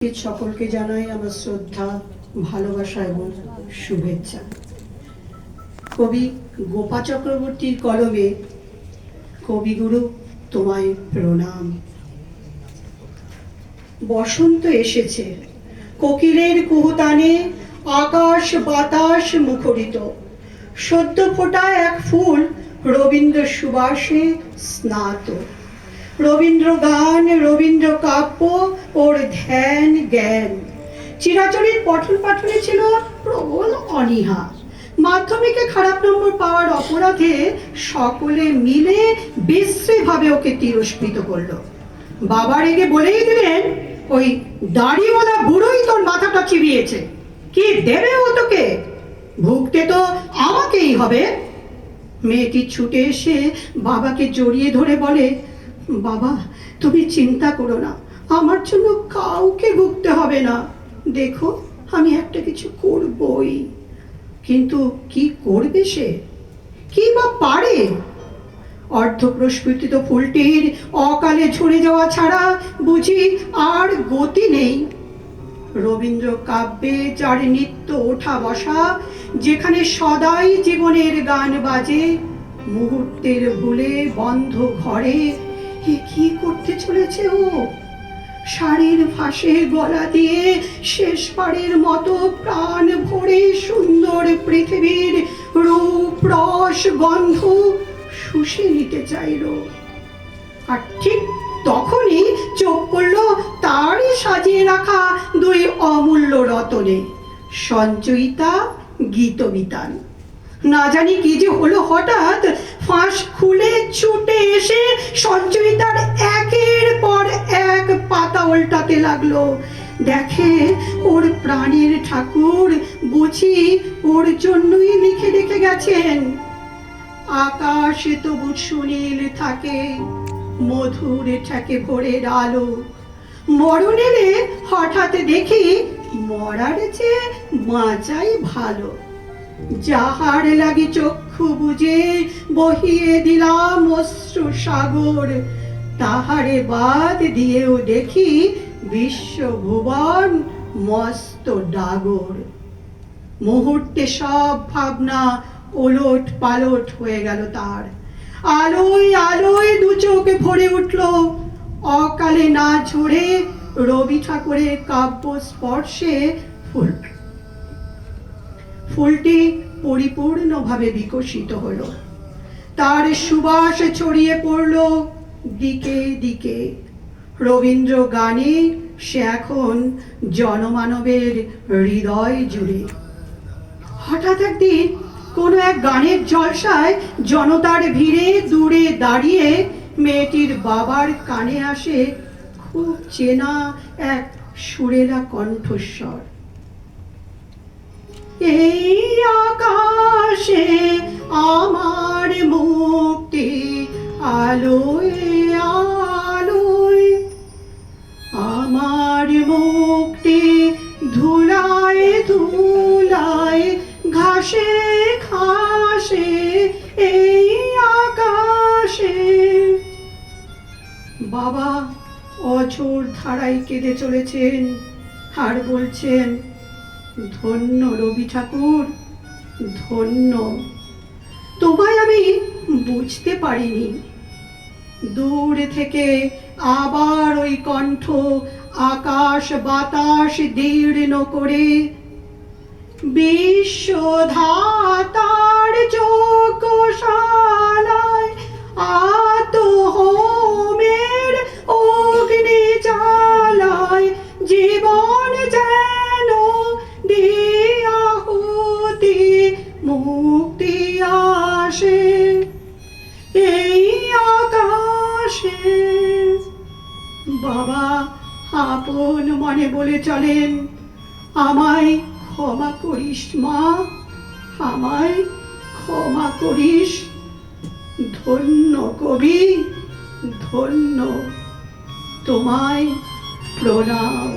সকলকে জানাই আমার শ্রদ্ধা, ভালোবাসা এবং শুভেচ্ছা। কবি গোপা চক্রবর্তীর কলমে কবিগুরু তোমায় প্রণাম। বসন্ত এসেছে, কোকিলের কুহুতানে আকাশ বাতাস মুখরিত। সদ্য ফোটা এক ফুল রবীন্দ্র সুবাসে স্নাত। রবীন্দ্র গান, রবীন্দ্র কাব্য, ওর ধ্যান জ্ঞান। চিরাচরিত পঠন পাঠনে ছিল প্রবল অনীহা। মাধ্যমিকে খারাপ নম্বর পাওয়ার অপরাধে সকলে মিলে বিশ্রীভাবে ওকে তিরস্কৃত করলো। বাবা রেগে বলেই দিলেন, ওই দাড়িওয়ালা বুড়োই তোর মাথাটা চিবিয়েছে, কি দেবে ও তোকে? ভুগতে তো আমাকেই হবে। মেয়েটি ছুটে এসে বাবাকে জড়িয়ে ধরে বলে, বাবা তুমি চিন্তা করো না, আমার জন্য কাউকে ভুগতে হবে না। দেখো আমি একটা কিছু করবই। কিন্তু কি করবে সে? কি বা পারে? অর্ধপ্রস্ফুটিত ফুলটির অকালে ঝরে যাওয়া ছাড়া বুঝি আর গতি নেই। রবীন্দ্র কাব্যে যার নিত্য ওঠা বসা, যেখানে সদাই জীবনের গান বাজে, মুহূর্তের ভুলে বন্ধ ঘরে এ কি করতে চলেছে ও? শাড়ির ফাঁসে গলা দিয়ে শেষবারের মতো প্রাণ ভরে সুন্দর পৃথিবীর রূপ রস গন্ধ শুষে নিতে চাইল। আর ঠিক তখনই চোখ পড়ল তারই সাজিয়ে রাখা দুই অমূল্য রতনে, সঞ্চয়িতা গীতবিতান। না জানি কি যে হলো, হঠাৎ ফাঁস খুলে ছুটে এসে সঞ্চয়িতার একের পর এক পাতা উল্টাতে লাগলো। দেখে ওর প্রাণের ঠাকুর বুঝি ওর জন্যই লিখে রেখে গেছেন। আকাশে তবু সুনীল থাকে, মধুর ঠেকে ভোরের আলো। মরণের হঠাৎ দেখি মরার চেয়ে বাঁচাই ভালো। যাহার লাগি চক্ষু বুঝে বহিয়ে দিলাম অশ্রু সাগর, তাহারে বাদ দিয়েও দেখি বিশ্বভুবন মস্ত ডাগর। মুহূর্তে সব ভাবনা ওলট পালট হয়ে গেল তার। আলোয় আলোয় দু চোখ ভরে উঠল। অকালে না ঝরে রবি ঠাকুরের কাব্য স্পর্শে ফুলটি পরিপূর্ণভাবে বিকশিত হলো। তার সুবাস ছড়িয়ে পড়ল দিকে দিকে। রবীন্দ্র গানে সে এখন জনমানবের হৃদয় জুড়ে। হঠাৎ একদিন কোনো এক গানের জলসায় জনতার ভিড়ে দূরে দাঁড়িয়ে মেয়েটির বাবার কানে আসে খুব চেনা এক সুরেলা কণ্ঠস্বর। এই আকাশে আমার মুক্তি আলোয় আলোয়, আমার মুক্তি ধুলায় ধুলায়, ঘাসে ঘাসে এই আকাশে। বাবা অঝোর ধারায় কেঁদে চলেছেন আর বলছেন, ধন্য রবি ঠাকুর, ধন্য। তোমায় আমি বুঝতে পারিনি। দূর থেকে আবার ওই কণ্ঠ আকাশ বাতাস দীর্ণ করে, বিশ্বধাতার যজ্ঞশালায় আতহোমের অগ্নি জ্বালায়, জীবন যেন দিয়াহুতি মুক্তি আসে এই আকাশে। বাবা আপন মনে বলে চলেন, আমায় ক্ষমা করিস মা, আমায় ক্ষমা করিস। ধন্য কবি, ধন্য, তোমায় প্রণাম।